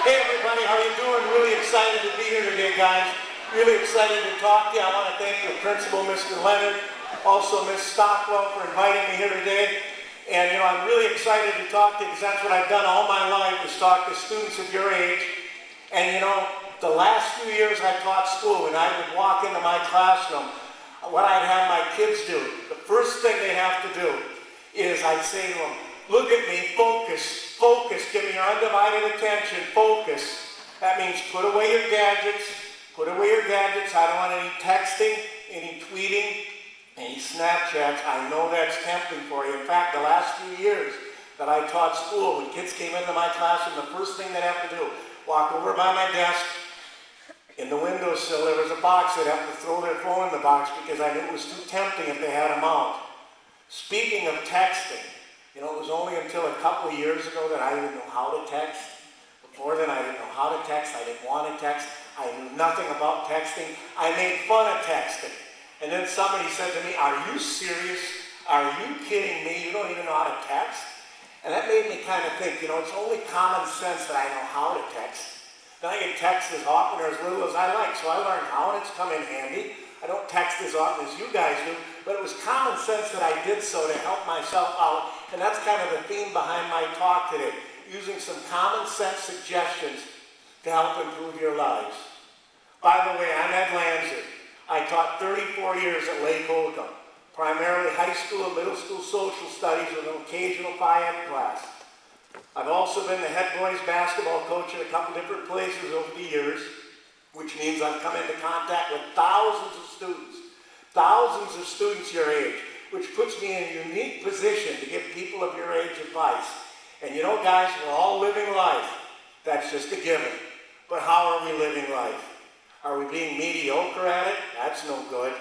Hey everybody, how you doing? Really excited to be here today, guys. Really excited to talk to you. I want to thank the principal, Mr. Leonard, also Ms. Stockwell for inviting me here today. And I'm really excited to talk to you because that's what I've done all my life, is talk to students of your age. And the last few years I taught school, and I would walk into my classroom, what I'd have my kids do, the first thing they have to do is I'd say to them, look at me, focus, focus, give me your undivided attention, focus. That means put away your gadgets, put away your gadgets. I don't want any texting, any tweeting, any Snapchats. I know that's tempting for you. In fact, the last few years that I taught school, when kids came into my classroom, the first thing they'd have to do, walk over by my desk. In the windowsill, there was a box. They'd have to throw their phone in the box because I knew it was too tempting if they had them out. Speaking of texting, it was only until a couple of years ago that I didn't know how to text. Before then, I didn't know how to text. I didn't want to text. I knew nothing about texting. I made fun of texting. And then somebody said to me, are you serious? Are you kidding me? You don't even know how to text? And that made me kind of think, it's only common sense that I know how to text. Then I can text as often or as little as I like. So I learned how, and it's come in handy. I don't text as often as you guys do, but it was common sense that I did so to help myself out. And that's kind of the theme behind my talk today, using some common sense suggestions to help improve your lives. By the way, I'm Ed Lanzer. I taught 34 years at Lake Holcomb, primarily high school and middle school social studies with an occasional Phi-Ed class. I've also been the head boys basketball coach at a couple different places over the years, which means I've come into contact with thousands of students your age, which puts me in a unique position to give people of your age advice. And guys, we're all living life. That's just a given. But how are we living life? Are we being mediocre at it? That's no good.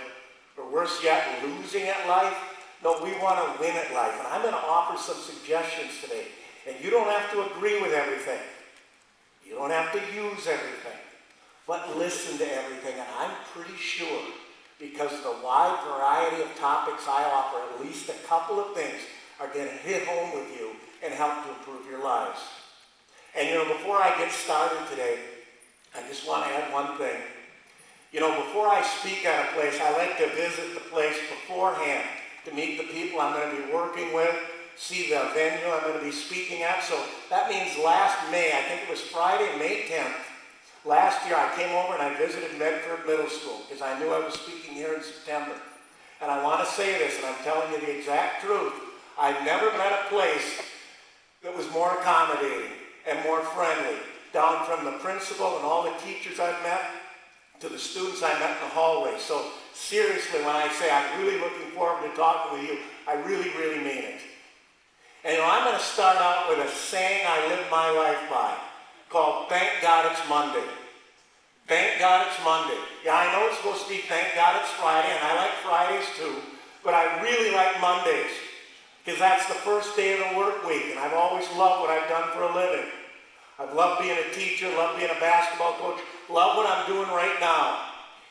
Or worse yet, losing at life? No, we want to win at life. And I'm going to offer some suggestions today. And you don't have to agree with everything. You don't have to use everything. But listen to everything. And I'm pretty sure, because of the wide variety of topics I offer, at least a couple of things are going to hit home with you and help to improve your lives. And before I get started today, I just want to add one thing. Before I speak at a place, I like to visit the place beforehand to meet the people I'm going to be working with, see the venue I'm going to be speaking at. So that means last May, I think it was Friday, May 10th, last year I came over and I visited Medford Middle School because I knew I was speaking here in September. And I want to say this, and I'm telling you the exact truth. I've never met a place that was more accommodating and more friendly, down from the principal and all the teachers I've met to the students I met in the hallway. So seriously, when I say I'm really looking forward to talking with you, I really, really mean it. And I'm going to start out with a saying I live my life by, called Thank God It's Monday. Thank God it's Monday. Yeah, I know it's supposed to be Thank God It's Friday, and I like Fridays too, but I really like Mondays, because that's the first day of the work week, and I've always loved what I've done for a living. I've loved being a teacher, loved being a basketball coach, love what I'm doing right now.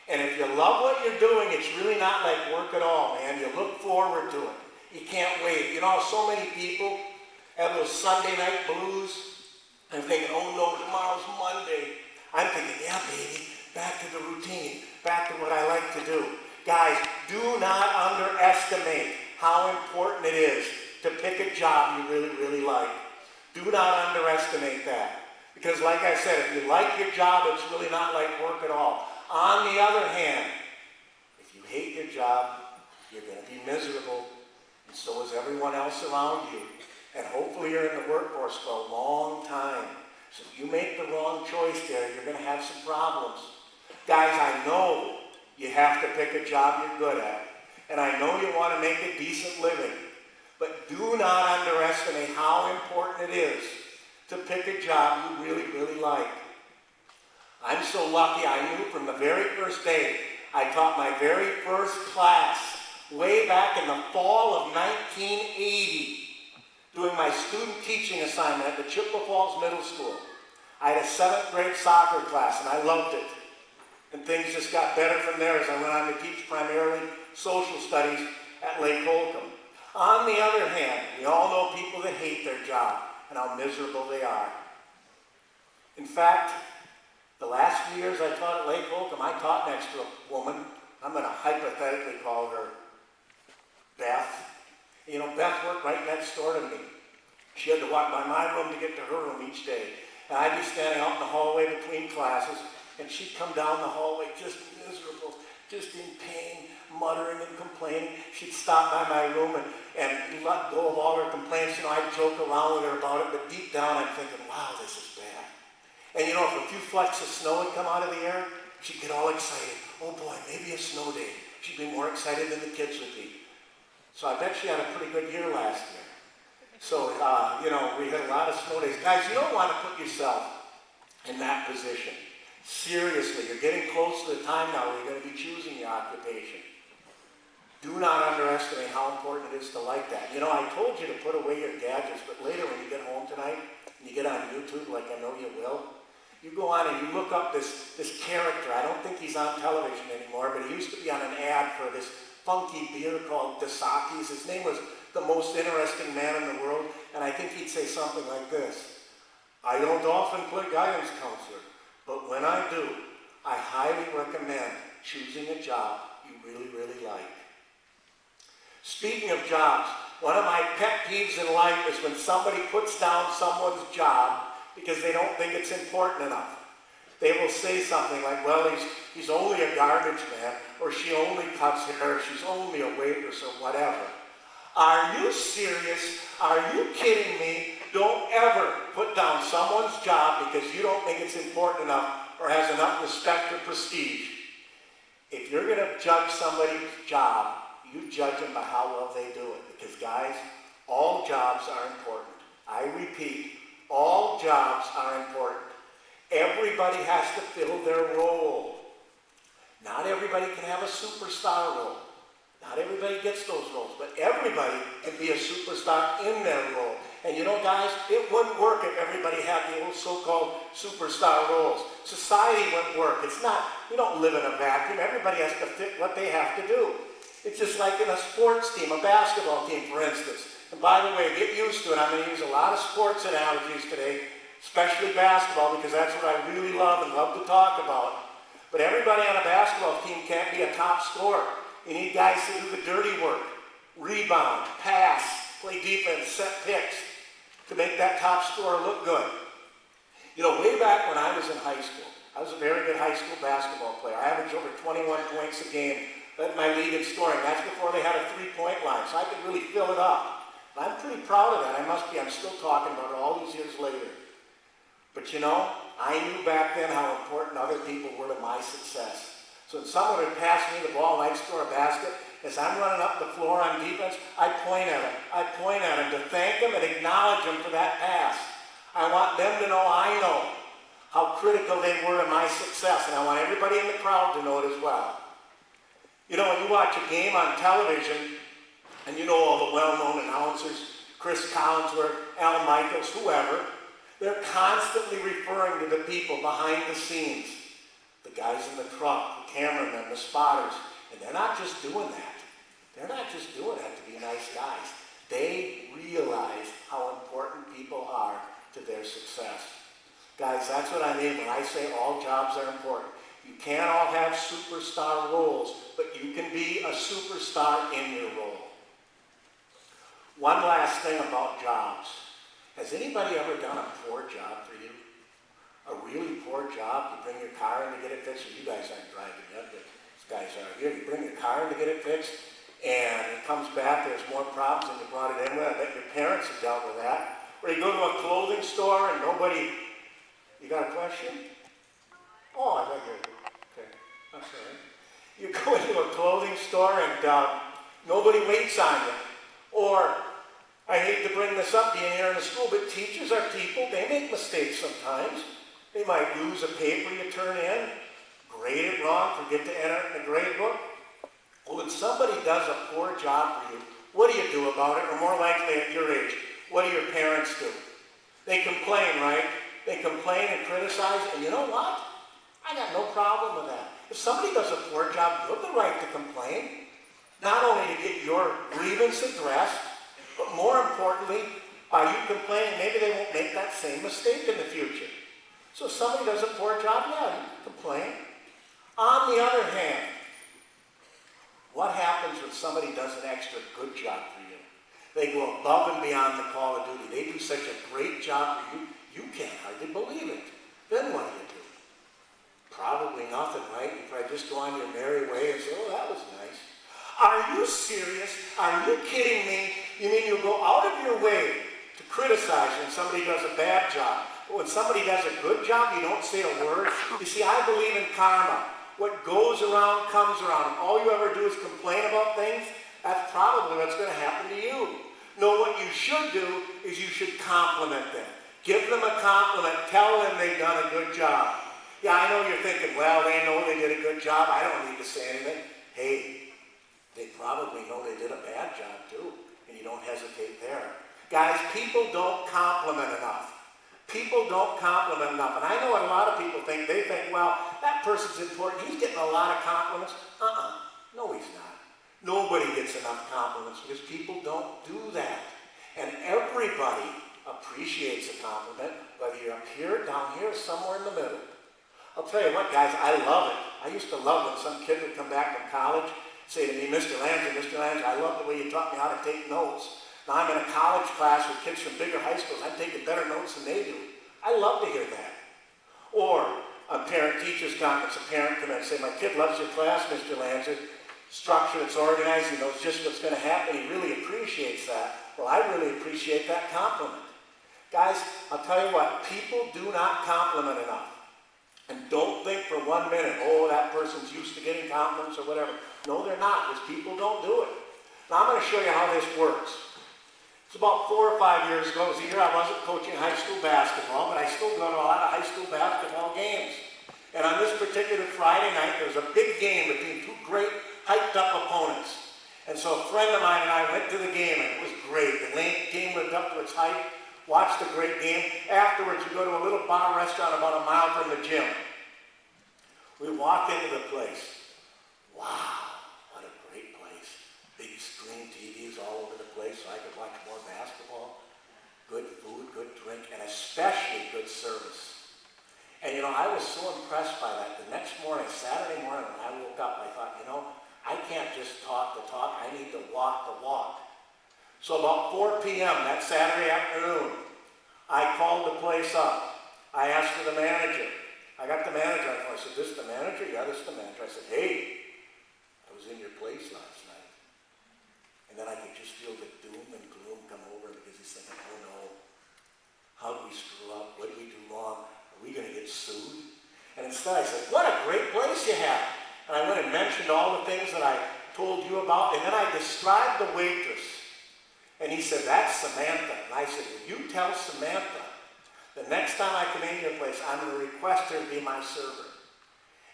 And if you love what you're doing, it's really not like work at all, man. You look forward to it. You can't wait. So many people have those Sunday night blues. I'm thinking, oh no, tomorrow's Monday. I'm thinking, yeah, baby, back to the routine, back to what I like to do. Guys, do not underestimate how important it is to pick a job you really, really like. Do not underestimate that. Because like I said, if you like your job, it's really not like work at all. On the other hand, if you hate your job, you're going to be miserable. And so is everyone else around you. And hopefully you're in the workforce for a long time. So if you make the wrong choice there, you're going to have some problems. Guys, I know you have to pick a job you're good at. And I know you want to make a decent living. But do not underestimate how important it is to pick a job you really, really like. I'm so lucky. I knew from the very first day I taught my very first class way back in the fall of 1980, doing my student teaching assignment at the Chippewa Falls Middle School. I had a 7th grade soccer class, and I loved it. And things just got better from there as I went on to teach primarily social studies at Lake Holcomb. On the other hand, we all know people that hate their job and how miserable they are. In fact, the last few years I taught at Lake Holcomb, I taught next to a woman. I'm going to hypothetically call her Beth. You know, Beth worked right next door to me. She had to walk by my room to get to her room each day. And I'd be standing out in the hallway between classes, and she'd come down the hallway just miserable, just in pain, muttering and complaining. She'd stop by my room and let go of all her complaints. You know, I'd joke around with her about it, but deep down I'm thinking, wow, this is bad. And you know, if a few flecks of snow would come out of the air, she'd get all excited. Oh boy, maybe a snow day. She'd be more excited than the kids would be. So I bet she had a pretty good year last year. So, you know, we had a lot of snow days. Guys, you don't want to put yourself in that position. Seriously, you're getting close to the time now where you're going to be choosing your occupation. Do not underestimate how important it is to like that. You know, I told you to put away your gadgets, but later when you get home tonight, and you get on YouTube, like I know you will, you go on and you look up this character. I don't think he's on television anymore, but he used to be on an ad for this funky beer called Dasaki's. His name was the most interesting man in the world, and I think he'd say something like this: I don't often play guidance counselor, but when I do, I highly recommend choosing a job you really, really like. Speaking of jobs, one of my pet peeves in life is when somebody puts down someone's job because they don't think it's important enough. They will say something like, well, he's only a garbage man, or she only cuts hair, or she's only a waitress, or whatever. Are you serious? Are you kidding me? Don't ever put down someone's job because you don't think it's important enough or has enough respect or prestige. If you're going to judge somebody's job, you judge them by how well they do it. Because guys, all jobs are important. I repeat, all jobs are important. Everybody has to fill their role. Not everybody can have a superstar role. Not everybody gets those roles, but everybody can be a superstar in their role. And you know, guys, it wouldn't work if everybody had the old so-called superstar roles. Society wouldn't work. It's not, we don't live in a vacuum. Everybody has to fit what they have to do. It's just like in a sports team, a basketball team, for instance. And by the way, get used to it. I'm going to use a lot of sports analogies today, especially basketball, because that's what I really love and love to talk about. But everybody on a basketball team can't be a top scorer. You need guys to do the dirty work, rebound, pass, play defense, set picks, to make that top scorer look good. You know, way back when I was in high school, I was a very good high school basketball player. I averaged over 21 points a game, led my league in scoring. That's before they had a three-point line, so I could really fill it up. And I'm pretty proud of that. I'm still talking about it all these years later. But you know, I knew back then how important other people were to my success. So when someone would pass me the ball and I'd score a basket, as I'm running up the floor on defense, I'd point at him. I'd point at him to thank him and acknowledge him for that pass. I want them to know I know how critical they were to my success, and I want everybody in the crowd to know it as well. You know, when you watch a game on television, and you know all the well-known announcers, Chris Collinsworth, Al Michaels, whoever, they're constantly referring to the people behind the scenes. The guys in the truck, the cameramen, the spotters. And they're not just doing that. They're not just doing that to be nice guys. They realize how important people are to their success. Guys, that's what I mean when I say all jobs are important. You can't all have superstar roles, but you can be a superstar in your role. One last thing about jobs. Has anybody ever done a poor job for you? A really poor job? You bring your car in to get it fixed. You guys aren't driving yet, but these guys are here. You bring your car in to get it fixed, and it comes back, there's more problems than you brought it in with. I bet your parents have dealt with that. Or you go to a clothing store and nobody... You got a question? Oh, I bet you're... Okay, I'm sorry. You go into a clothing store and nobody waits on you. Or, I hate to bring this up being here in the school, but teachers are people. They make mistakes sometimes. They might lose a paper you turn in, grade it wrong, forget to enter it in the grade book. Well, when somebody does a poor job for you, what do you do about it? Or more likely at your age, what do your parents do? They complain, right? They complain and criticize, and you know what? I got no problem with that. If somebody does a poor job, you have the right to complain. Not only to get your grievance addressed, but more importantly, by you complaining, maybe they won't make that same mistake in the future. So if somebody does a poor job, yeah, you can complain. On the other hand, what happens when somebody does an extra good job for you? They go above and beyond the call of duty. They do such a great job for you, you can't hardly believe it. Then what do? Probably nothing, right? You probably just go on your merry way and say, oh, that was nice. Are you serious? Are you kidding me? You mean you'll go out of your way to criticize when somebody does a bad job? But when somebody does a good job, you don't say a word? You see, I believe in karma. What goes around comes around. All you ever do is complain about things. That's probably what's going to happen to you. No, what you should do is you should compliment them. Give them a compliment. Tell them they've done a good job. Yeah, I know you're thinking, well, they know they did a good job. I don't need to say anything. Hey, they probably know they did a bad job too, and you don't hesitate there. Guys, people don't compliment enough. People don't compliment enough. And I know what a lot of people think. They think, well, that person's important. He's getting a lot of compliments. No, he's not. Nobody gets enough compliments because people don't do that. And everybody appreciates a compliment, whether you're up here, down here, or somewhere in the middle. I'll tell you what, guys, I love it. I used to love when some kid would come back from college, say to me, Mr. Lanzer, I love the way you taught me how to take notes. Now I'm in a college class with kids from bigger high schools. I'm taking better notes than they do. I love to hear that. Or a parent-teachers conference, a parent come in and say, my kid loves your class, Mr. Lanzer. Structure, it's organized, he knows just what's going to happen. He really appreciates that. Well, I really appreciate that compliment. Guys, I'll tell you what, people do not compliment enough. And don't think for 1 minute, oh, that person's used to getting compliments or whatever. No, they're not, because people don't do it. Now, I'm going to show you how this works. It's about 4 or 5 years ago. It was a year I wasn't coaching high school basketball, but I still go to a lot of high school basketball games. And on this particular Friday night, there was a big game between two great hyped-up opponents. And so a friend of mine and I went to the game, and it was great. The game lived up to its hype. Watched the great game. Afterwards, you go to a little bar restaurant about a mile from the gym. We walk into the place. Wow, what a great place. Big screen TVs all over the place so I could watch more basketball. Good food, good drink, and especially good service. And I was so impressed by that. The next morning, Saturday morning, when I woke up, I thought, I can't just talk the talk. I need to walk the walk. So about 4 p.m. that Saturday afternoon, I called the place up. I asked for the manager. I got the manager on the phone. I said, this is the manager? Yeah, this is the manager. I said, hey, I was in your place last night. And then I could just feel the doom and gloom come over because he's thinking, oh no, how did we screw up? What did we do wrong? Are we going to get sued? And instead I said, what a great place you have. And I went and mentioned all the things that I told you about. And then I described the waitress. And he said, that's Samantha. And I said, will you tell Samantha the next time I come in your place, I'm going to request her to be my server.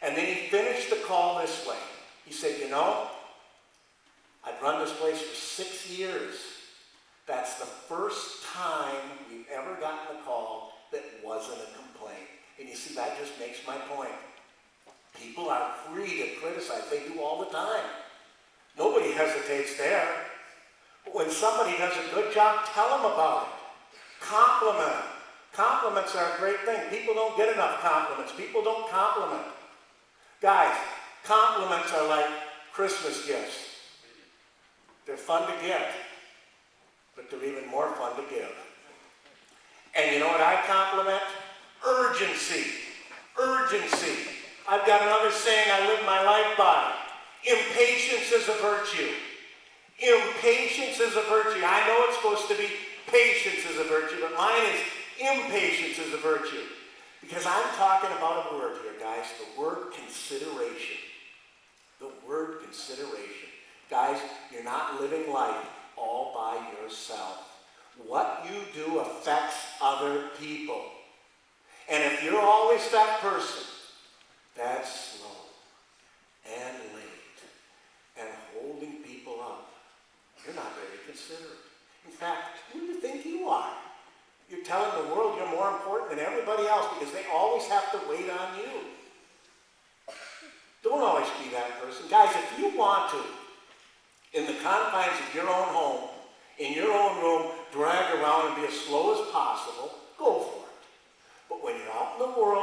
And then he finished the call this way. He said, I've run this place for 6 years. That's the first time we've ever gotten a call that wasn't a complaint. And you see, that just makes my point. People are free to criticize. They do all the time. Nobody hesitates there. But when somebody does a good job, tell them about it. Compliment them. Compliments are a great thing. People don't get enough compliments. People don't compliment. Guys, compliments are like Christmas gifts. They're fun to get, but they're even more fun to give. And you know what I compliment? Urgency. Urgency. I've got another saying I live my life by. Impatience is a virtue. Impatience is a virtue. I know it's supposed to be patience is a virtue, but mine is impatience is a virtue. Because I'm talking about a word here, guys. The word consideration. The word consideration. Guys, you're not living life all by yourself. What you do affects other people. And if you're always that person that's slow and late and holding people up, you're not very considerate. In fact, who do you think you are? You're telling the world you're more important than everybody else because they always have to wait on you. Don't always be that person. Guys, if you want to, in the confines of your own home, in your own room, drag around and be as slow as possible, go for it. But when you're out in the world,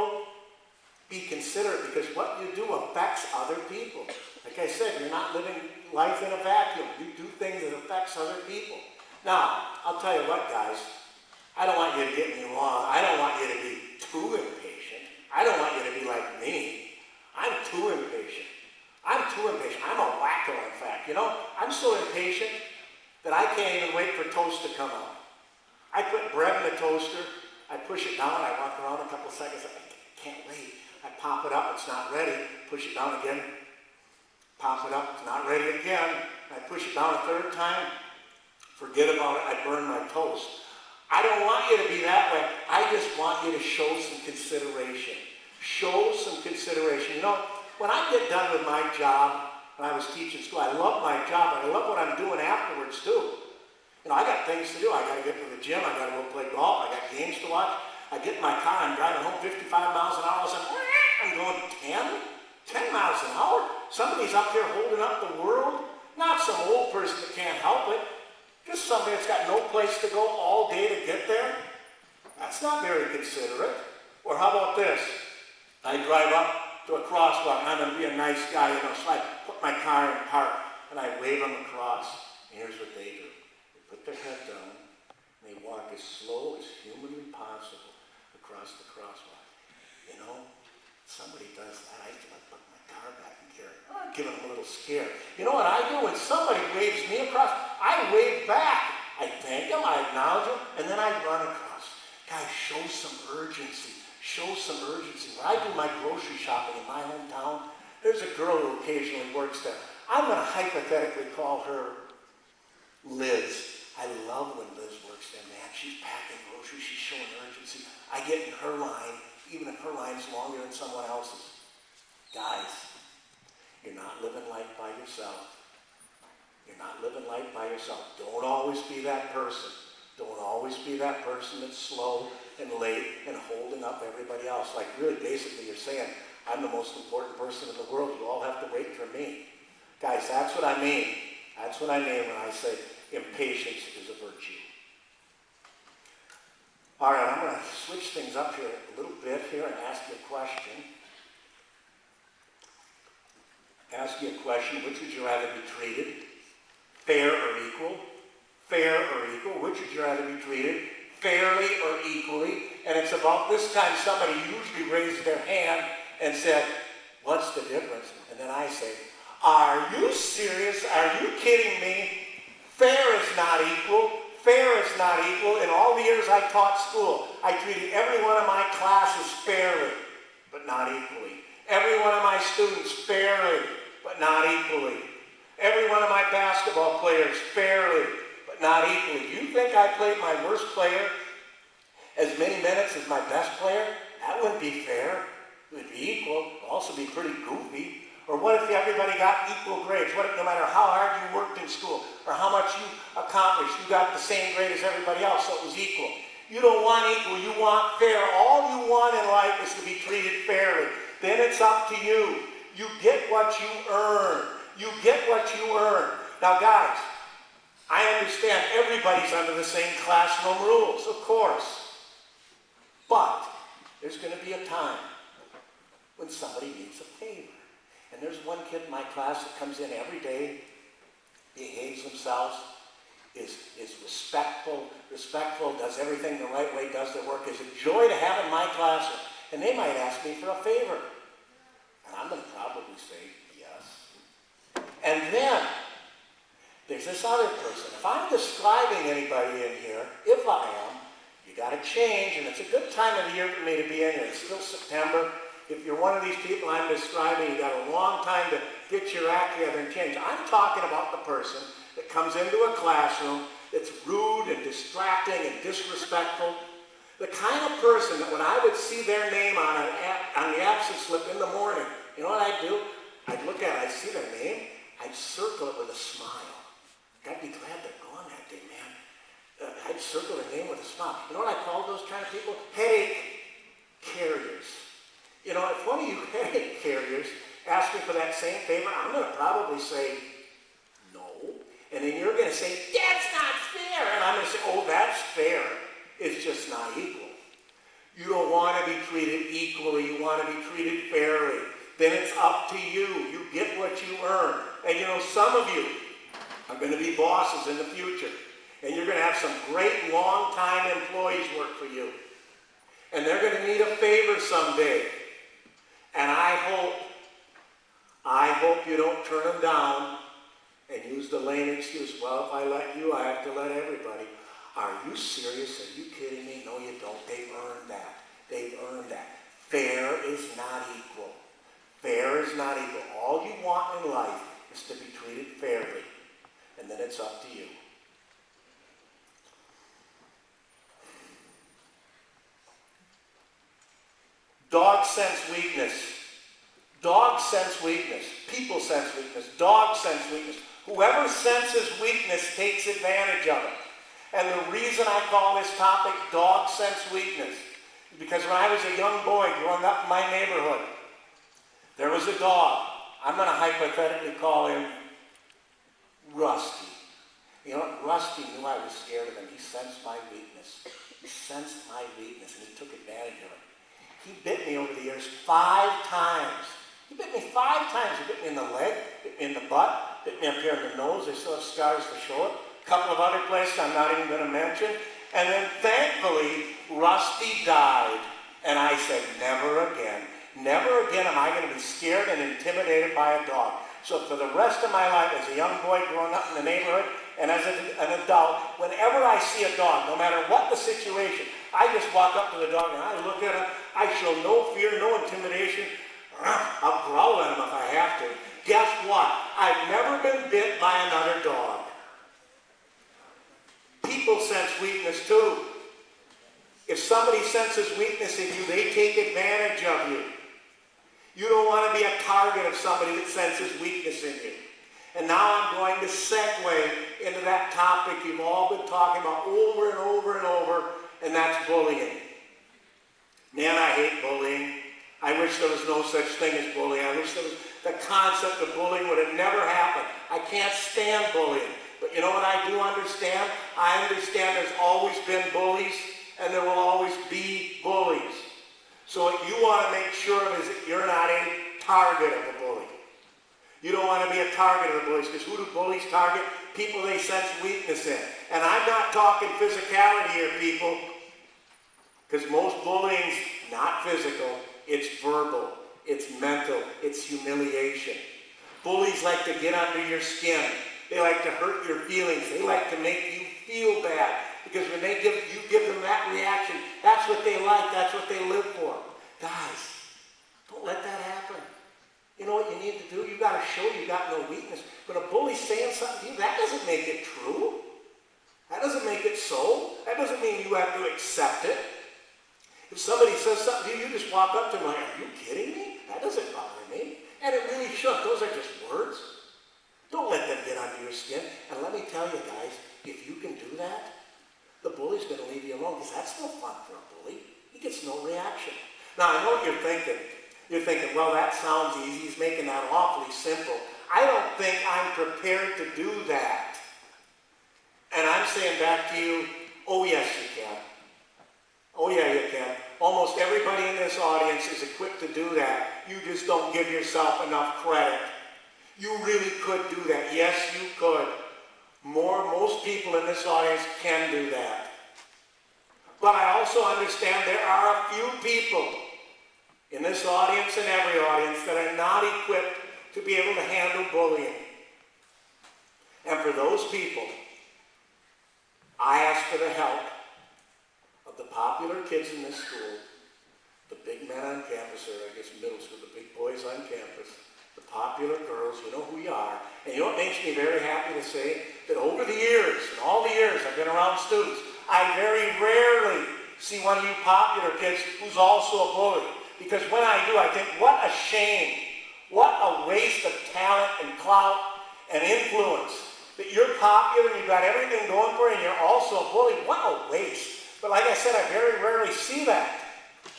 considerate because what you do affects other people. Like I said, you're not living life in a vacuum. You do things that affects other people. Now, I'll tell you what, guys. I don't want you to get me wrong. I don't want you to be too impatient. I don't want you to be like me. I'm too impatient. I'm too impatient. I'm a wacko, in fact. You know, I'm so impatient that I can't even wait for toast to come out. I put bread in the toaster. I push it down. I walk around a couple seconds. I can't wait. I pop it up. It's not ready. Push it down again. Pop it up. It's not ready again. I push it down a third time. Forget about it. I burn my toast. I don't want you to be that way. I just want you to show some consideration. Show some consideration. You know, when I get done with my job, when I was teaching school, I love my job, and I love what I'm doing afterwards too. You know, I got things to do. I got to get to the gym. I got to go play golf. I got games to watch. I get in my car. I'm driving home 55 miles an hour. I'm going 10 miles an hour. Somebody's up here holding up the world. Not some old person that can't help it. Just somebody that's got no place to go all day to get there. That's not very considerate. Or how about this? I drive up to a crosswalk. I'm going to be a nice guy, you know, so I put my car in park and I wave them across. And here's what they do. They put their head down and they walk as slow as humanly possible across the crosswalk. You know, somebody does that. I have to put my car back in gear. I'm giving them a little scare. You know what I do when somebody waves me across? I wave back. I thank them, I acknowledge them, and then I run across. Guys, show some urgency. Show some urgency. When I do my grocery shopping in my hometown, there's a girl who occasionally works there. I'm going to hypothetically call her Liz. I love when Liz works there, man. She's packing groceries. She's showing urgency. I get in her line, even if her line's longer than someone else's. Guys, you're not living life by yourself. You're not living life by yourself. Don't always be that person. Don't always be that person that's slow and late and holding up everybody else. Like really, basically, you're saying, I'm the most important person in the world. You all have to wait for me. Guys, that's what I mean. That's what I mean when I say impatience is a virtue. All right, I'm going to switch things up here a little bit here and ask you a question. Ask you a question. Which would you rather be treated? Fair or equal? Fair or equal? Which would you rather be treated? Fairly or equally? And it's about this time somebody usually raised their hand and said, what's the difference? And then I say, are you serious? Are you kidding me? Fair is not equal. Fair is not equal. In all the years I taught school, I treated every one of my classes fairly, but not equally. Every one of my students fairly, but not equally. Every one of my basketball players fairly, but not equally. You think I played my worst player as many minutes as my best player? That wouldn't be fair. It would be equal. It would also be pretty goofy. Or what if everybody got equal grades? What if no matter how hard you worked in school or how much you accomplished, you got the same grade as everybody else, so it was equal? You don't want equal. You want fair. All you want in life is to be treated fairly. Then it's up to you. You get what you earn. You get what you earn. Now, guys, I understand everybody's under the same classroom rules, of course. But there's going to be a time when somebody needs a favor. And there's one kid in my class that comes in every day, behaves themselves, is respectful, does everything the right way, does their work. It's a joy to have in my classroom. And they might ask me for a favor. And I'm going to probably say yes. And then there's this other person. If I'm describing anybody in here, if I am, you got to change. And it's a good time of the year for me to be in here. It's still September. If you're one of these people I'm describing, you got a long time to get your act together and change. I'm talking about the person that comes into a classroom that's rude and distracting and disrespectful. The kind of person that when I would see their name on the absence slip in the morning, you know what I'd do? I'd look at it, I'd see their name, I'd circle it with a smile. I'd be glad they're gone that day, man. I'd circle their name with a smile. You know what I call those kind of people? Headache carriers. You know, if one of you headache carriers asks me for that same favor, I'm going to probably say no. And then you're going to say, that's not fair. And I'm going to say, oh, that's fair. It's just not equal. You don't don't want to be treated equally. You want to be treated fairly. Then it's up to you. You get what you earn. And you know, some of you are going to be bosses in the future. And you're going to have some great long-time employees work for you. And they're going to need a favor someday. And I hope you don't turn them down and use the lame excuse, well, if I let you, I have to let everybody. Are you serious? Are you kidding me? No, you don't. They've earned that. They've earned that. Fair is not equal. Fair is not equal. All you want in life is to be treated fairly. And then it's up to you. Dogs sense weakness. Dogs sense weakness. People sense weakness. Dogs sense weakness. Whoever senses weakness takes advantage of it. And the reason I call this topic Dog Sense Weakness is because when I was a young boy growing up in my neighborhood, there was a dog. I'm going to hypothetically call him Rusty. You know what? Rusty knew I was scared of him. He sensed my weakness. He sensed my weakness, and he took advantage of it. He bit me over the years 5 times. He bit me 5 times. He bit me in the leg, bit me in the butt, bit me up here in the nose. I still have scars to show it. A couple of other places I'm not even going to mention. And then thankfully, Rusty died. And I said, never again. Never again am I going to be scared and intimidated by a dog. So for the rest of my life, as a young boy growing up in the neighborhood, and as an adult, whenever I see a dog, no matter what the situation, I just walk up to the dog and I look at him. I show no fear, no intimidation. I'll growl at him if I have to. Guess what? I've never been bit by another dog. People sense weakness too. If somebody senses weakness in you, they take advantage of you. You don't want to be a target of somebody that senses weakness in you. And now I'm going to segue into that topic you've all been talking about over and over and over, and that's bullying. Man, I hate bullying. I wish there was no such thing as bullying. I wish there was, the concept of bullying would have never happened. I can't stand bullying. But you know what I do understand? I understand there's always been bullies, and there will always be bullies. So what you want to make sure of is that you're not a target of a bully. You don't want to be a target of the bullies, because who do bullies target? People they sense weakness in. And I'm not talking physicality here, people, because most bullying's not physical, it's verbal, it's mental, it's humiliation. Bullies like to get under your skin. They like to hurt your feelings. They like to make you feel bad. Because when you give them that reaction, that's what they like, that's what they live for. Guys, don't let that happen. You know what you need to do? You got to show you got no weakness. But a bully's saying something to you, that doesn't make it true. That doesn't make it so. That doesn't mean you have to accept it. If somebody says something to you, you just walk up to them like, are you kidding me? That doesn't bother me. And it really should. Those are just words. Don't let them get under your skin. And let me tell you guys, if you can do that, the bully's going to leave you alone, because that's no fun for a bully. He gets no reaction. Now, I know what you're thinking. You're thinking, well, that sounds easy. He's making that awfully simple. I don't think I'm prepared to do that. And I'm saying back to you, oh, yes, you can. Oh, yeah, you can. Almost everybody in this audience is equipped to do that. You just don't give yourself enough credit. You really could do that. Yes, you could. Most people in this audience can do that. But I also understand there are a few people in this audience and every audience that are not equipped to be able to handle bullying. And for those people, I ask for the help of the popular kids in this school, the big men on campus, or I guess middle school, the big boys on campus, the popular girls, you know who you are. And you know what makes me very happy to say? That over the years, and all the years I've been around students, I very rarely see one of you popular kids who's also a bully. Because when I do, I think, what a shame. What a waste of talent and clout and influence. That you're popular and you've got everything going for you and you're also a bully. What a waste. But like I said, I very rarely see that.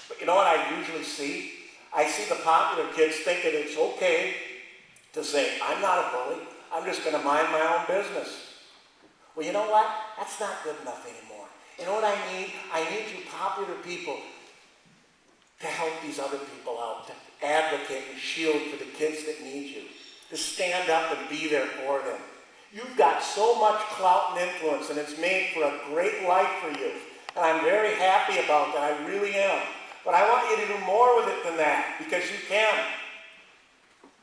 But you know what I usually see? I see the popular kids thinking it's okay to say, I'm not a bully. I'm just going to mind my own business. Well, you know what? That's not good enough anymore. You know what I need? I need you popular people to help these other people out, to advocate and shield for the kids that need you, to stand up and be there for them. You've got so much clout and influence, and it's made for a great life for you. And I'm very happy about that. I really am. But I want you to do more with it than that, because you can.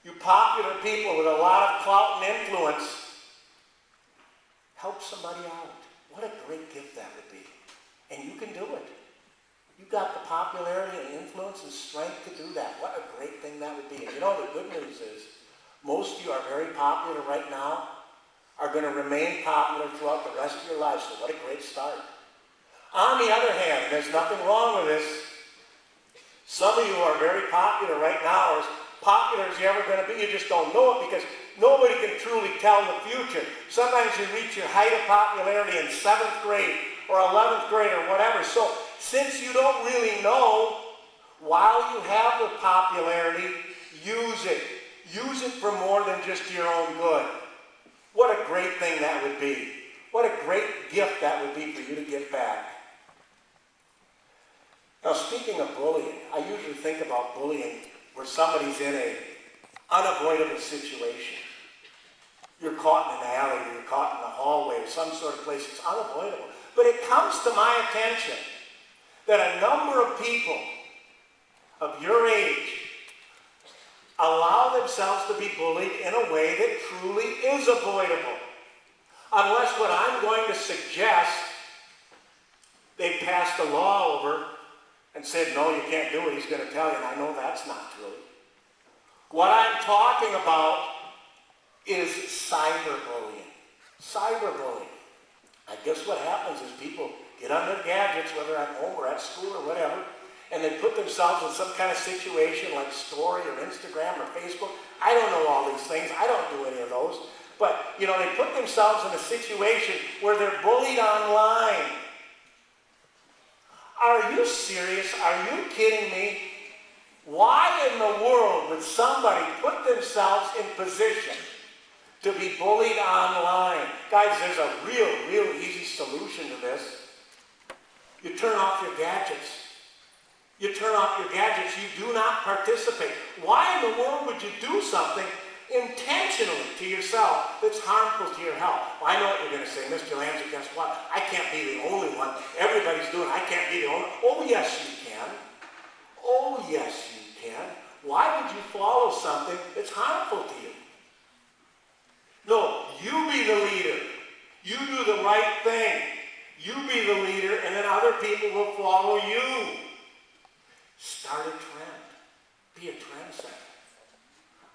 You popular people with a lot of clout and influence, help somebody out. What a great gift that would be. And you can do it. You've got the popularity and influence and strength to do that. What a great thing that would be. And you know, the good news is, most of you are very popular right now, are going to remain popular throughout the rest of your life. So what a great start. On the other hand, there's nothing wrong with this. Some of you are very popular right now, or as popular as you're ever going to be. You just don't know it because nobody can truly tell the future. Sometimes you reach your height of popularity in 7th grade or 11th grade or whatever. So since you don't really know, while you have the popularity, use it. Use it for more than just your own good. What a great thing that would be. What a great gift that would be for you to give back. Now, speaking of bullying, I usually think about bullying where somebody's in an unavoidable situation. You're caught in an alley, or you're caught in a hallway, or some sort of place. It's unavoidable. But it comes to my attention that a number of people of your age allow themselves to be bullied in a way that truly is avoidable. Unless what I'm going to suggest, they passed a law over and said, no, you can't do it, he's going to tell you, and I know that's not true. What I'm talking about is cyberbullying. Cyberbullying. I guess what happens is people get on their gadgets, whether at home or at school or whatever, and they put themselves in some kind of situation like Story or Instagram or Facebook. I don't know all these things. I don't do any of those. But, you know, they put themselves in a situation where they're bullied online. Are you serious? Are you kidding me? Why in the world would somebody put themselves in position to be bullied online? Guys, there's a real easy solution to this. You turn off your gadgets. You turn off your gadgets. You do not participate. Why in the world would you do something intentionally to yourself that's harmful to your health? Well, I know what you're going to say, Mr. Lanzer, guess what? I can't be the only one. Everybody's doing it. I can't be the only one. Oh, yes, you can. Oh, yes, you can. Why would you follow something that's harmful to you? No, you be the leader. You do the right thing. You be the leader, and then other people will follow you. Start a trend. Be a trendsetter.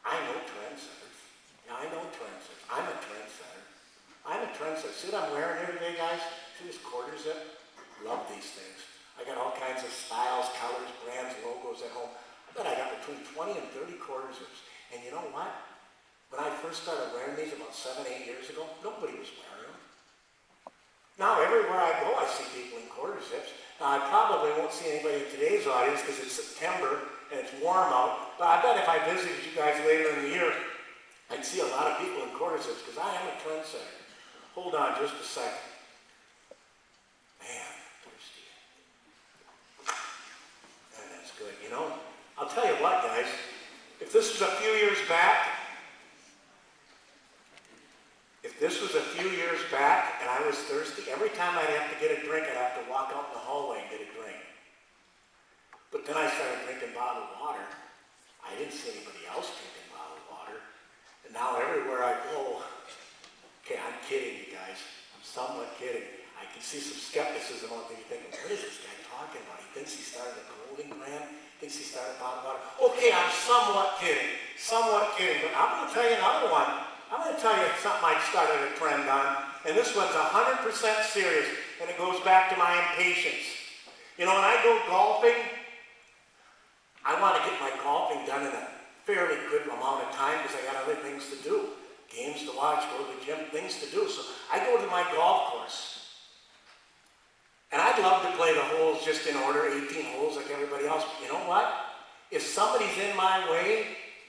I know trendsetters. Yeah, I know trendsetters. I'm a trendsetter. I'm a trendsetter. See what I'm wearing here today, guys? See this quarter zip? Love these things. I got all kinds of styles, colors, brands, logos at home. I bet I got between 20 and 30 quarter zips. And you know what? When I first started wearing these about 7, 8 years ago, nobody was wearing them. Now, everywhere I go, I see people in quarter zips. Now, I probably won't see anybody in today's audience because it's September and it's warm out. But I bet if I visited you guys later in the year, I'd see a lot of people in quarter zips because I am a trendsetter. Hold on just a second. Man, thirsty. And that's good. You know, I'll tell you what, guys. If this was a few years back, and I was thirsty, every time I'd have to get a drink, I'd have to walk out in the hallway and get a drink. But then I started drinking bottled water. I didn't see anybody else drinking bottled water. And now everywhere I go, okay, I'm kidding, you guys. I'm somewhat kidding. I can see some skepticism out there. You're thinking, what is this guy talking about? He thinks he started a clothing brand? He thinks he started bottled water? Okay, I'm somewhat kidding. Somewhat kidding. But I'm going to tell you another one. I'm going to tell you something I started a trend on, and this one's 100% serious, and it goes back to my impatience. You know, when I go golfing, I want to get my golfing done in a fairly good amount of time because I got other things to do. Games to watch, go to the gym, things to do. So I go to my golf course. And I'd love to play the holes just in order, 18 holes like everybody else. But you know what? If somebody's in my way,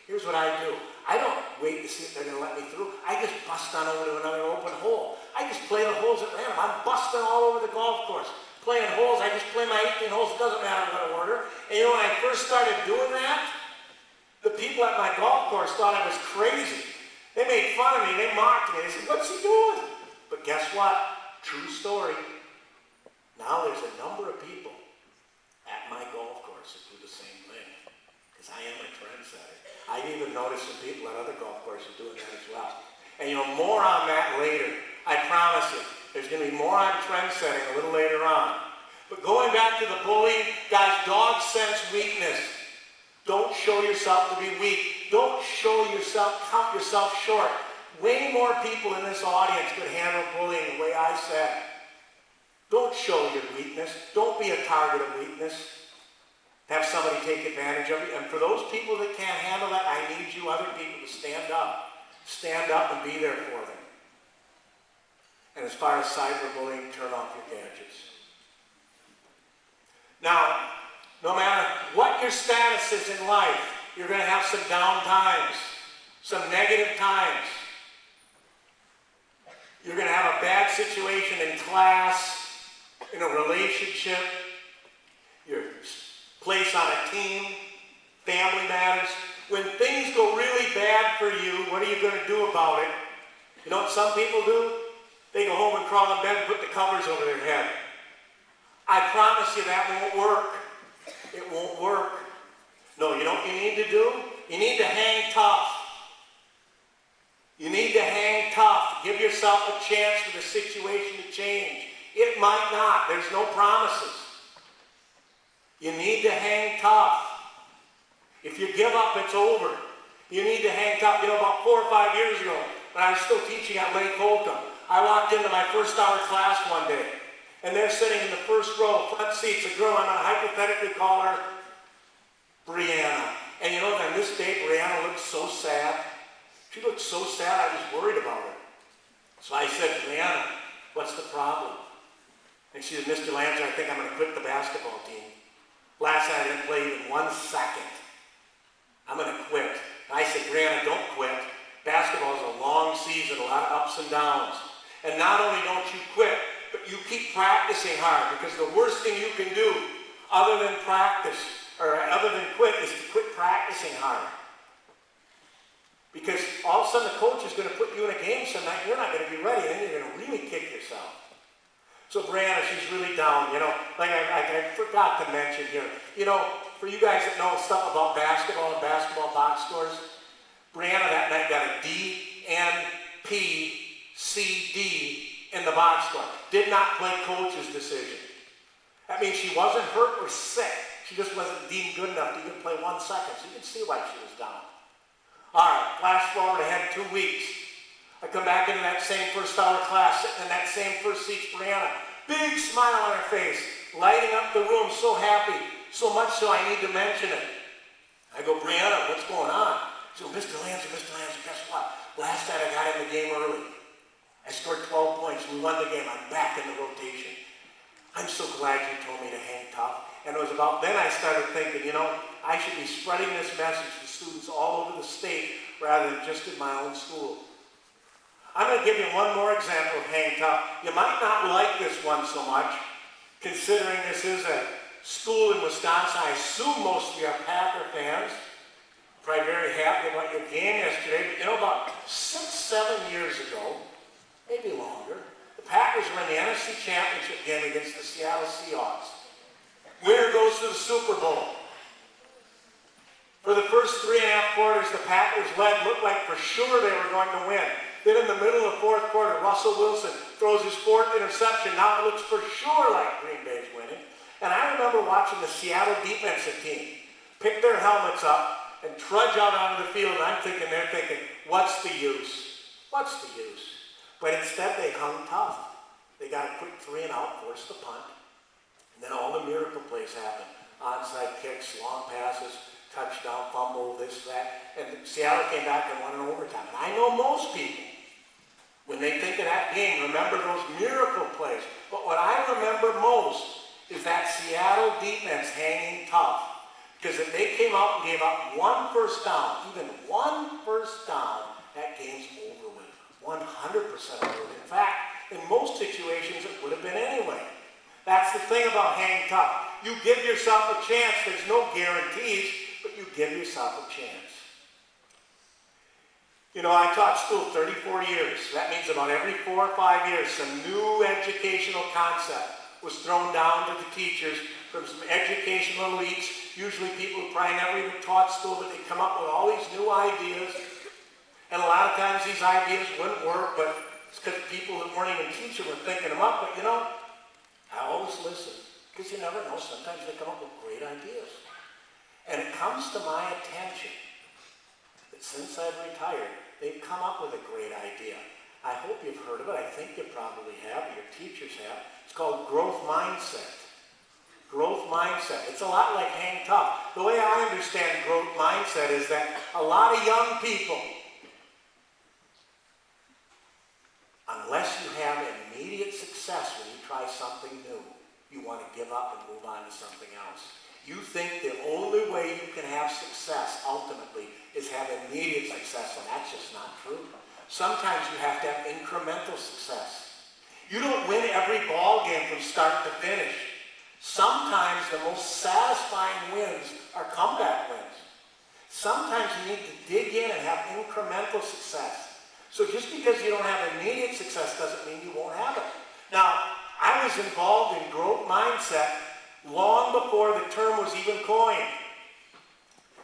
here's what I do. I don't wait to see if they're going to let me through. I just bust on over to another open hole. I just play the holes at random. I'm busting all over the golf course. playing holes. I just play my 18 holes. It doesn't matter what order. And you know, when I first started doing that, the people at my golf course thought I was crazy. They made fun of me. They mocked me. They said, what's he doing? But guess what? True story. Now there's a number of people at my golf course that do the same thing. Because I am a trendsetter. I've even noticed some people at other golf courses doing that as well. And you know, more on that later. I promise you. There's going to be more on trend setting a little later on. But going back to the bullying, guys, dogs sense weakness. Don't show yourself to be weak. Don't show yourself, count yourself short. Way more people in this audience could handle bullying the way I said. Don't show your weakness. Don't be a target of weakness. Have somebody take advantage of you. And for those people that can't handle that, I need you other people to stand up. Stand up and be there for them. And as far as cyberbullying, turn off your gadgets. Now, no matter what your status is in life, you're going to have some down times, some negative times. You're going to have a bad situation in class, in a relationship, your place on a team, family matters. When things go really bad for you, what are you going to do about it? You know what some people do? They go home and crawl in bed and put the covers over their head. I promise you that won't work. It won't work. No, you know what you need to do? You need to hang tough. You need to hang tough. Give yourself a chance for the situation to change. It might not. There's no promises. You need to hang tough. If you give up, it's over. You need to hang tough. You know, about 4 or 5 years ago, when I was still teaching at Lake Holcomb, I walked into my first hour class one day, and they're sitting in the first row, front seats, a girl, I'm going to hypothetically call her Brianna. And you know, on this day, Brianna looked so sad. She looked so sad, I was worried about her. So I said, Brianna, what's the problem? And she said, Mr. Lanzer, I think I'm going to quit the basketball team. Last night I didn't play even 1 second. I'm going to quit. And I said, Brianna, don't quit. Basketball is a long season, a lot of ups and downs. And not only don't you quit, but you keep practicing hard, because the worst thing you can do other than practice, or other than quit, is to quit practicing hard. Because all of a sudden the coach is going to put you in a game some night, you're not going to be ready, and then you're going to really kick yourself. So Brianna, she's really down, you know, like I forgot to mention here, you know, for you guys that know stuff about basketball and basketball box scores, Brianna that night got a D, N, P, C, D in the box score. Did not play coach's decision. That means she wasn't hurt or sick. She just wasn't deemed good enough to even play 1 second. So you can see why she was down. All right, flash forward ahead 2 weeks. I come back into that same first hour class, sitting in that same first seat, Brianna. Big smile on her face, lighting up the room, so happy. So much so I need to mention it. I go, Brianna, what's going on? She goes, Mr. Lanzer, guess what? Last night I got in the game early. I scored 12 points. We won the game. I'm back in the rotation. I'm so glad you told me to hang tough. And it was about then I started thinking, you know, I should be spreading this message to students all over the state rather than just in my own school. I'm going to give you one more example of hang tough. You might not like this one so much, considering this is a school in Wisconsin. I assume most of you are Packer fans. Probably very happy about your game yesterday. But you know, about 6, 7 years ago, maybe longer, the Packers were in the NFC Championship game against the Seattle Seahawks. Winner goes to the Super Bowl. For the first 3.5 quarters, the Packers led, looked like for sure they were going to win. Then in the middle of the fourth quarter, Russell Wilson throws his 4th interception. Now it looks for sure like Green Bay's winning. And I remember watching the Seattle defensive team pick their helmets up and trudge out onto the field, and they're thinking, what's the use? What's the use? But instead they hung tough. They got a quick 3 and out, forced the punt, and then all the miracle plays happened. Onside kicks, long passes, touchdown, fumble, this, that, and Seattle came back and won in overtime. And I know most people, when they think of that game, remember those miracle plays. But what I remember most is that Seattle defense hanging tough. Because if they came out and gave up 1 first down, even 1 first down, that game's over with. 100% over with. In fact, in most situations, it would have been anyway. That's the thing about hang tough. You give yourself a chance. There's no guarantees, but you give yourself a chance. You know, I taught school 34 years. That means about every 4 or 5 years, some new educational concept was thrown down to the teachers from some educational elites, usually people who probably never even taught school, but they come up with all these new ideas. And a lot of times these ideas wouldn't work, but it's because people that weren't even teaching were thinking them up. But you know, I always listen, because you never know. Sometimes they come up with great ideas. And it comes to my attention that since I've retired, they've come up with a great idea. I hope you've heard of it. I think you probably have. Your teachers have. It's called growth mindset. Growth mindset. It's a lot like hang tough. The way I understand growth mindset is that a lot of young people, unless you have immediate success when you try something new, you want to give up and move on to something else. You think the only way you can have success ultimately is have immediate success, and that's just not true. Sometimes you have to have incremental success. You don't win every ball game from start to finish. Sometimes the most satisfying wins are comeback wins. Sometimes you need to dig in and have incremental success. So just because you don't have immediate success doesn't mean you won't have it. Now, I was involved in growth mindset long before the term was even coined.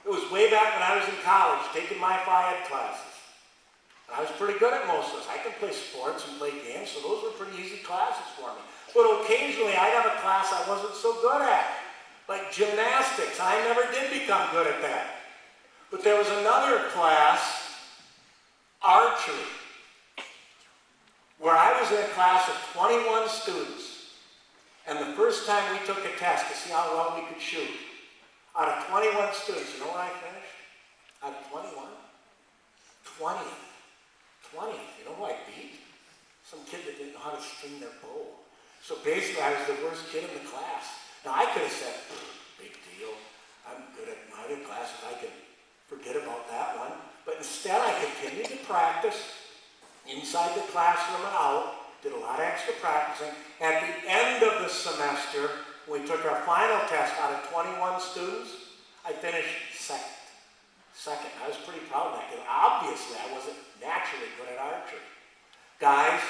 It was way back when I was in college, taking my phy ed classes. And I was pretty good at most of those. I could play sports and play games, so those were pretty easy classes for me. But occasionally I'd have a class I wasn't so good at, like gymnastics. I never did become good at that. But there was another class, archery, where I was in a class of 21 students. And the first time we took a test to see how well we could shoot, out of 21 students, you know what I finished? Out of 21? 20th. 20th. You know who I beat? Some kid that didn't know how to string their bow. So basically, I was the worst kid in the class. Now, I could have said, big deal. I'm good at my other classes. I could forget about that one. But instead, I continued to practice inside the classroom and out. Did a lot of extra practicing. At the end of the semester, when we took our final test out of 21 students, I finished second. Second. I was pretty proud of that because obviously I wasn't naturally good at archery. Guys,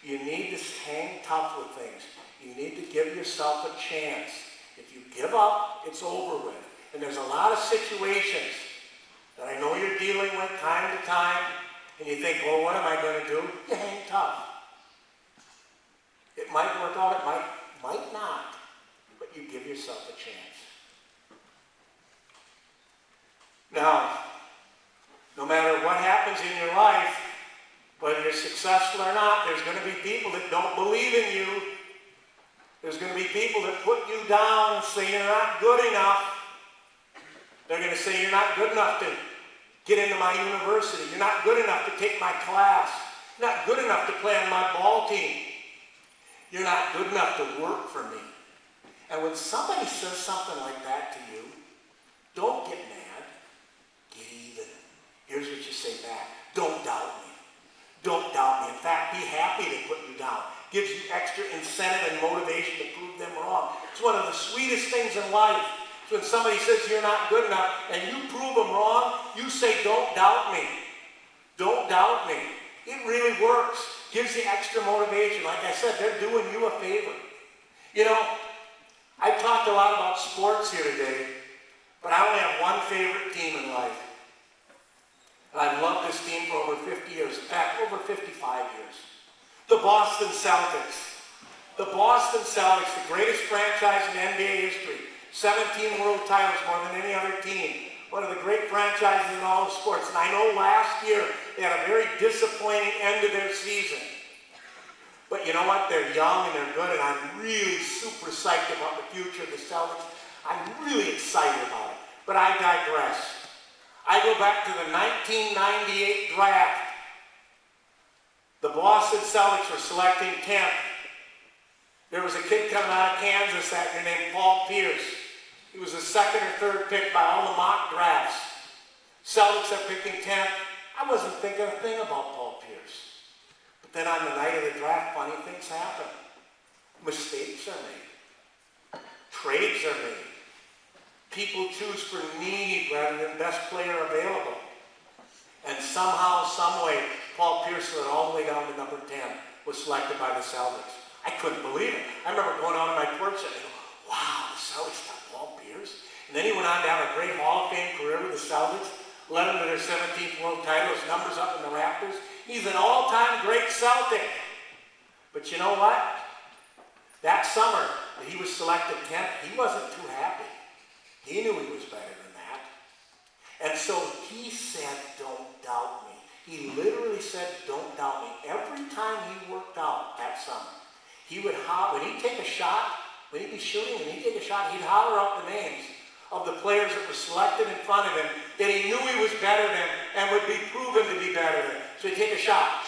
you need to hang tough with things. You need to give yourself a chance. If you give up, it's over with. And there's a lot of situations that I know you're dealing with time to time, and you think, well, what am I going to do? You hang tough. It might work out, it might not, but you give yourself a chance. Now, no matter what happens in your life, whether you're successful or not, there's going to be people that don't believe in you. There's going to be people that put you down and say you're not good enough. They're going to say you're not good enough to get into my university. You're not good enough to take my class. You're not good enough to play on my ball team. You're not good enough to work for me. And when somebody says something like that to you, don't get mad. Get even. Here's what you say back. Don't doubt me. Don't doubt me. In fact, be happy they put you down. Gives you extra incentive and motivation to prove them wrong. It's one of the sweetest things in life. So when somebody says you're not good enough and you prove them wrong, you say, don't doubt me. Don't doubt me. It really works. Gives you extra motivation. Like I said, they're doing you a favor. You know, I talked a lot about sports here today, but I only have one favorite team in life. And I've loved this team for over 50 years. In fact, over 55 years. The Boston Celtics. The Boston Celtics, the greatest franchise in NBA history. 17 world titles, more than any other team. One of the great franchises in all of sports. And I know last year they had a very disappointing end to their season. But you know what? They're young and they're good, and I'm really super psyched about the future of the Celtics. I'm really excited about it. But I digress. I go back to the 1998 draft. The Boston Celtics were selecting 10th. There was a kid coming out of Kansas that year named Paul Pierce. He was the second or third pick by all the mock drafts. Celtics are picking 10th. I wasn't thinking a thing about Paul Pierce. But then on the night of the draft, funny things happen. Mistakes are made. Trades are made. People choose for need rather than best player available. And somehow, some way, Paul Pierce went all the way down to number 10, was selected by the Celtics. I couldn't believe it. I remember going out on my porch and going, wow, the Celtics got Paul Pierce. And then he went on to have a great Hall of Fame career with the Celtics, led them to their 17th world title, his numbers up in the Raptors. He's an all-time great Celtic. But you know what? That summer that he was selected 10th, he wasn't too happy. He knew he was better than that. And so he said, don't doubt me. He literally said, don't doubt me. Every time he worked out that summer, he would holler, when he'd take a shot, when he'd be shooting and he'd take a shot, he'd holler out the names of the players that were selected in front of him that he knew he was better than and would be proven to be better than. So he'd take a shot,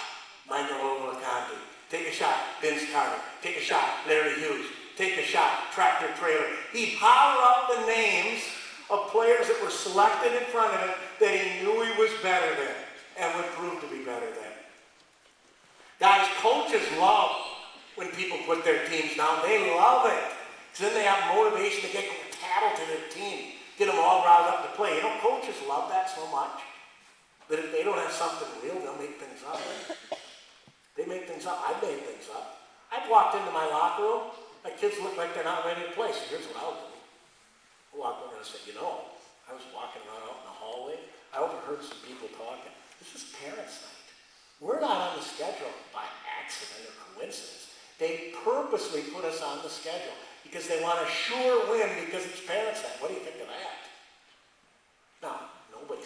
Michael Olowokandi. Take a shot, Vince Carter. Take a shot, Larry Hughes. Take a shot, Tractor Trailer. He'd holler out the names of players that were selected in front of him that he knew he was better than and would prove to be better than. Guys, coaches love when people put their teams down. They love it. Because then they have motivation to get cattle to their team, get them all riled up to play. You know, coaches love that so much that if they don't have something real, they'll make things up. They make things up. I've made things up. I've walked into my locker room. My kids look like they're not ready to play. So here's what I'll do. I'll walk over and say, you know, I was walking around out in the hallway. I overheard some people talking. This is parents' night. We're not on the schedule by accident or coincidence. They purposely put us on the schedule because they want a sure win because it's parents' night. What do you think of that? No, nobody.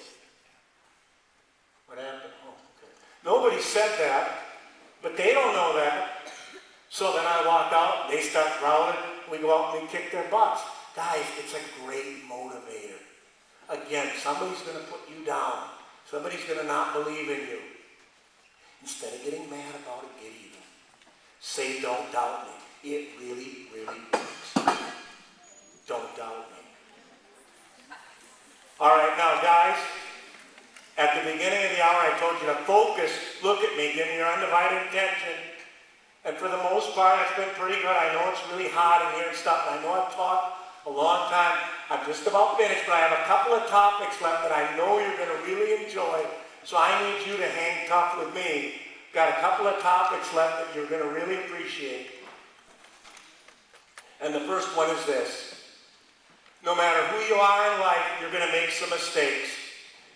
What happened? Oh, okay. Nobody said that. But they don't know that. So then I walk out, they start growling, we go out and we kick their butts. Guys, it's a great motivator. Again, somebody's going to put you down. Somebody's going to not believe in you. Instead of getting mad about it, get even. Say, don't doubt me. It really, really works. Don't doubt me. All right, now guys, at the beginning of the hour, I told you to focus, look at me, give me your undivided attention. And for the most part, it's been pretty good. I know it's really hot in here and stuff, and I know I've talked a long time. I'm just about finished, but I have a couple of topics left that I know you're going to really enjoy. So I need you to hang tough with me. Got a couple of topics left that you're going to really appreciate. And the first one is this. No matter who you are in life, you're going to make some mistakes.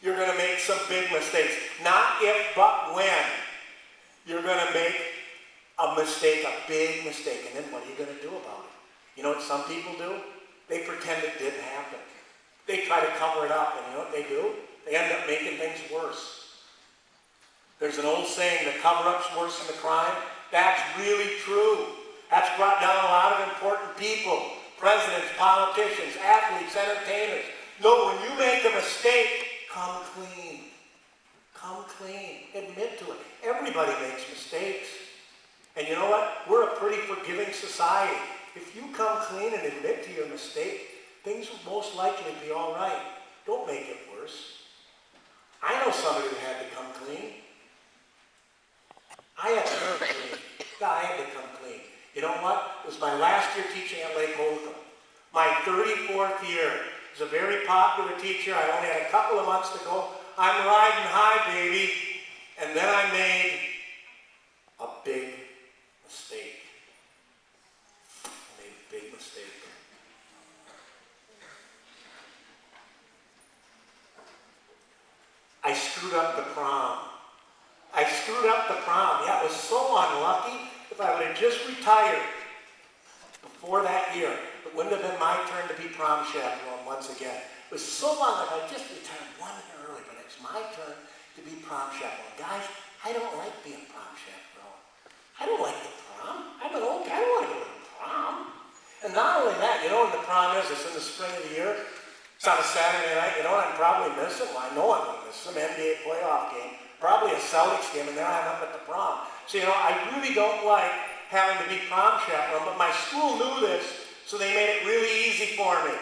You're going to make some big mistakes. Not if, but when. You're going to make a mistake, a big mistake. And then what are you going to do about it? You know what some people do? They pretend it didn't happen. They try to cover it up. And you know what they do? They end up making things worse. There's an old saying, the cover-up's worse than the crime. That's really true. That's brought down a lot of important people. Presidents, politicians, athletes, entertainers. No, when you make a mistake, come clean. Come clean. Admit to it. Everybody makes mistakes. And you know what? We're a pretty forgiving society. If you come clean and admit to your mistake, things will most likely be all right. Don't make it worse. I know somebody who had to come clean. I had to come clean. God, I had to come clean. You know what? It was my last year teaching at Lake Holcomb. My 34th year. I was a very popular teacher. I only had a couple of months to go. I'm riding high, baby. And then I made a big mistake. I made a big mistake. I screwed up the prom. I screwed up the prom. Yeah, it was so unlucky. If I would have just retired before that year, it wouldn't have been my turn to be prom chaperone once again. It was so long if I just retired 1 year early, but it's my turn to be prom chaperone. Guys, I don't like being prom chaperone. I don't like the prom. I'm an old guy. I don't want to go to the prom. And not only that, you know when the prom is? It's in the spring of the year. It's on a Saturday night. You know what I'm probably missing? Well, I know I'm going to miss some NBA playoff game. Probably a Celtics game, and then I'm up at the prom. So, you know, I really don't like having to be prom chaperone, but my school knew this, so they made it really easy for me.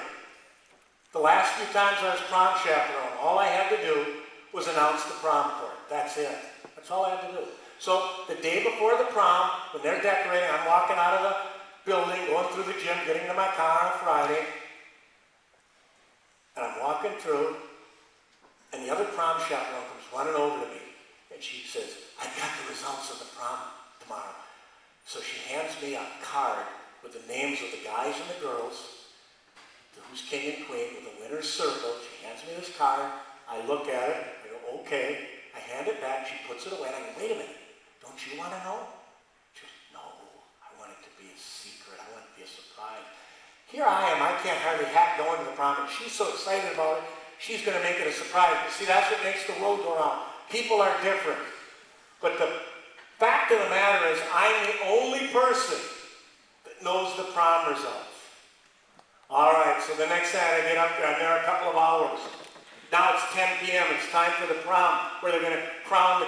The last few times I was prom chaperone, all I had to do was announce the prom court. That's it. That's all I had to do. So the day before the prom, when they're decorating, I'm walking out of the building, going through the gym, getting to my car on Friday, and I'm walking through, and the other prom chaperone comes running over to me, and she says, "I've got the results of the prom tomorrow." So she hands me a card with the names of the guys and the girls, who's king and queen, with the winner's circle. She hands me this card. I look at it. I go, "Okay." I hand it back. She puts it away. And I go, "Wait a minute. Don't you want to know?" She goes, "No. I want it to be a secret. I want it to be a surprise." Here I am. I can't hardly hack going to the prom. And she's so excited about it. She's going to make it a surprise. But see, that's what makes the world go round. People are different. But the fact of the matter is, I'm the only person that knows the prom results. All right, so the next night I get up there, I'm there a couple of hours. Now it's 10 p.m., it's time for the prom, where they're going to crown the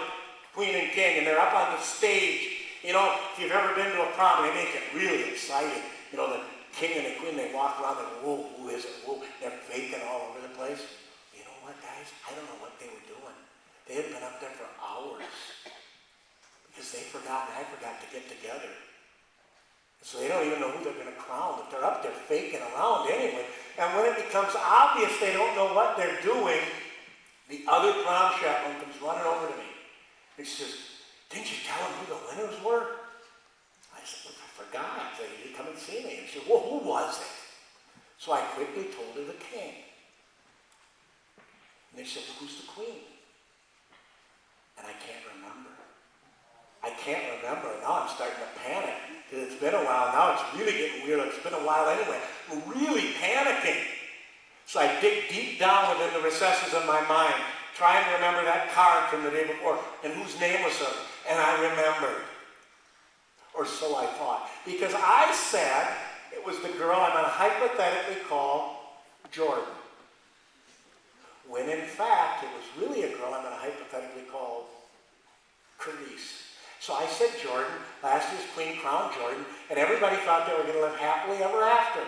queen and king, and they're up on the stage. You know, if you've ever been to a prom, they make it really exciting. You know, the king and the queen, they walk around and, whoa, who is it? Whoa, they're faking all over the place. You know what, guys? I don't know what they were doing. They had been up there for hours because they forgot, and I forgot to get together. So they don't even know who they're going to crown, but they're up there faking around anyway. And when it becomes obvious they don't know what they're doing, the other prom chaperone comes running over to me. And she says, "Didn't you tell them who the winners were?" I said, "I forgot." I said, "You come and see me." And she said, "Well, who was it?" So I quickly told her the king. And they said, "Well, who's the queen?" And I can't remember. I can't remember. Now I'm starting to panic. It's been a while. Now it's really getting weird. It's been a while anyway. I'm really panicking. So I dig deep down within the recesses of my mind, trying to remember that card from the day before and whose name was on it. And I remembered. Or so I thought. Because I said it was the girl I'm going to hypothetically call Jordan. When in fact, it was really a girl I'm going to hypothetically call Carice. So I said Jordan, last year's queen crowned Jordan, and everybody thought they were going to live happily ever after.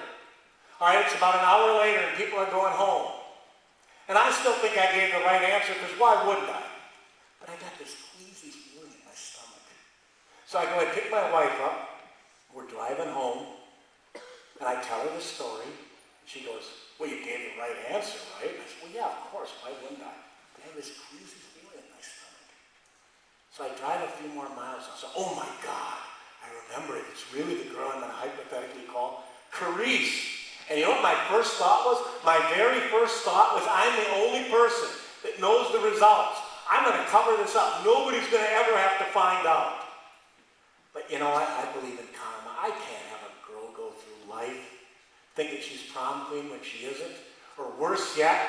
All right, it's about an hour later and people are going home. And I still think I gave the right answer, because why wouldn't I? But I got this queasy feeling in my stomach. So I go, I pick my wife up, we're driving home, and I tell her the story. And she goes, "Well, you gave the right answer, right?" I said, "Well, yeah, of course, why wouldn't I?" But I have this queasy feeling in my stomach. So I drive a few more miles. I said, "Oh my God, I remember it. It's really the girl I'm going to hypothetically call Carice." And you know what my first thought was? My very first thought was, I'm the only person that knows the results. I'm going to cover this up. Nobody's going to ever have to find out. But you know what? I believe in karma. I can't have a girl go through life thinking she's prom queen when she isn't. Or worse yet,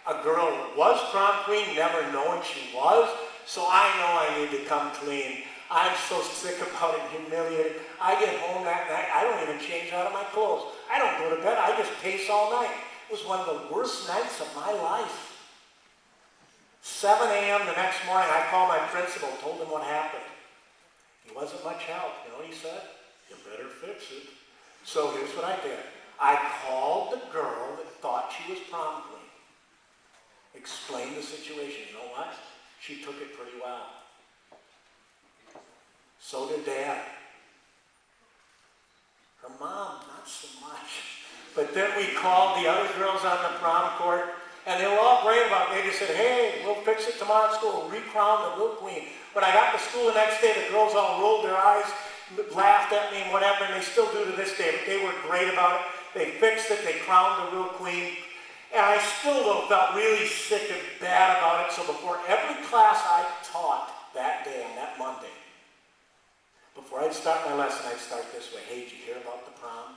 a girl was prom queen never knowing she was. So I know I need to come clean. I'm so sick about it, humiliated. I get home that night, I don't even change out of my clothes. I don't go to bed, I just pace all night. It was one of the worst nights of my life. 7 a.m. the next morning, I called my principal, told him what happened. He wasn't much help. You know what he said? "You better fix it." So here's what I did. I called the girl that thought she was prom queen. Explained the situation. You know what? She took it pretty well. So did Dad. Her mom, not so much. But then we called the other girls on the prom court, and they were all brave about it. They just said, "Hey, we'll fix it tomorrow at school. We'll recrown the real queen." When I got to school the next day, the girls all rolled their eyes, laughed at me and whatever, and they still do to this day. But they were great about it. They fixed it. They crowned the real queen. And I still, though, felt really sick and bad about it. So before every class I taught that day, on that Monday, before I'd start my lesson, I'd start this way. "Hey, did you hear about the prom?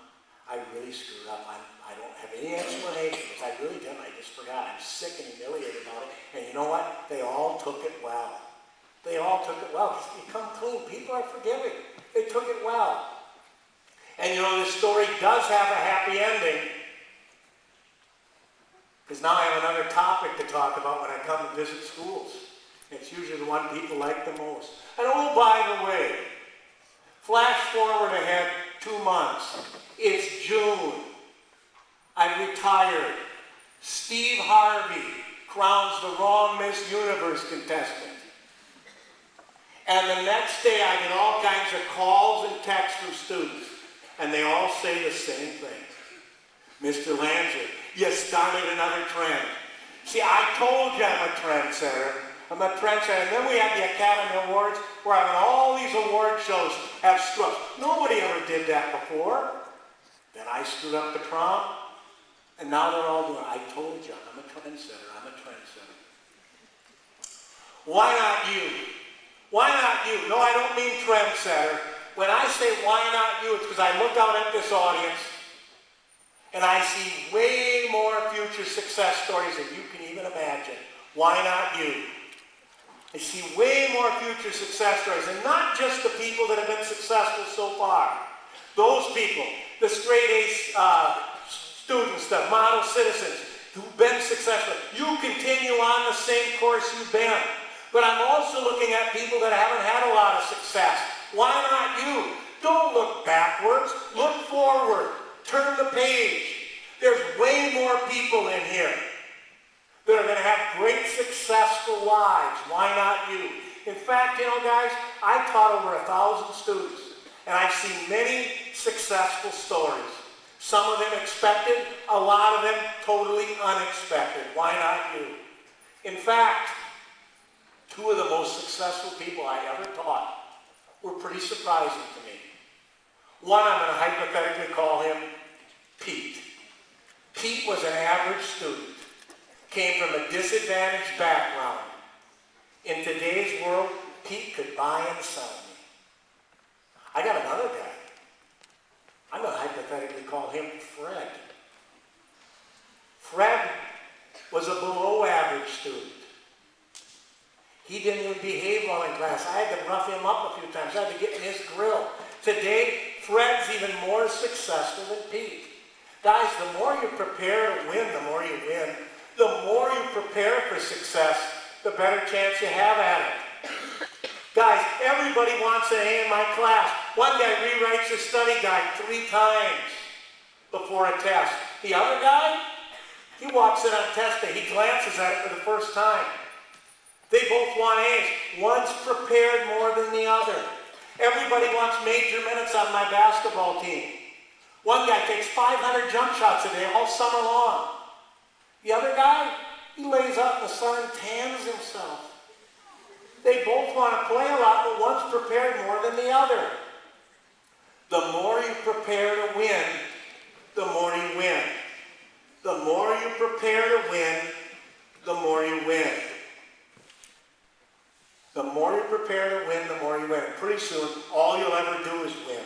I really screwed up. I don't have any explanation, because I really didn't. I just forgot. I'm sick and humiliated about it." And you know what? They all took it well. They all took it well. You come clean. People are forgiving. They took it well. And you know, this story does have a happy ending. Because now I have another topic to talk about when I come to visit schools. It's usually the one people like the most. And oh, by the way, flash forward ahead 2 months. It's June. I've retired. Steve Harvey crowns the wrong Miss Universe contestant. And the next day I get all kinds of calls and texts from students. And they all say the same thing. Mr. Lanzer, you started another trend. See, I told you I'm a trendsetter. I'm a trendsetter. And then we had the Academy Awards where I mean, all these award shows have struck. Nobody ever did that before. Then I stood up to prom, and now they're all doing it. I told you I'm a trendsetter. I'm a trendsetter. Why not you? Why not you? No, I don't mean trendsetter. When I say why not you, it's because I look out at this audience and I see way more future success stories than you can even imagine. Why not you? I see way more future success stories, and not just the people that have been successful so far. Those people, the straight A students, the model citizens who've been successful. You continue on the same course you've been. But I'm also looking at people that haven't had a lot of success. Why not you? Don't look backwards. Look forward. Turn the page. There's way more people in here that are going to have great, successful lives. Why not you? In fact, you know, guys, I've taught over 1,000 students, and I've seen many successful stories. Some of them expected, a lot of them totally unexpected. Why not you? In fact, two of the most successful people I ever taught were pretty surprising to me. One, I'm going to hypothetically call him Pete. Pete was an average student, came from a disadvantaged background. In today's world, Pete could buy and sell me. I got another guy. I'm going to hypothetically call him Fred. Fred was a below average student. He didn't even behave well in class. I had to rough him up a few times. I had to get in his grill. Today, Fred's even more successful than Pete. Guys, the more you prepare to win, the more you win. The more you prepare for success, the better chance you have at it. Guys, everybody wants an A in my class. One guy rewrites his study guide 3 times before a test. The other guy, he walks in on test day. He glances at it for the first time. They both want A's. One's prepared more than the other. Everybody wants major minutes on my basketball team. One guy takes 500 jump shots a day all summer long. The other guy, he lays out in the sun and tans himself. They both want to play a lot, but one's prepared more than the other. The more you prepare to win, the more you win. The more you prepare to win, the more you win. The more you prepare to win, the more you win. Pretty soon, all you'll ever do is win.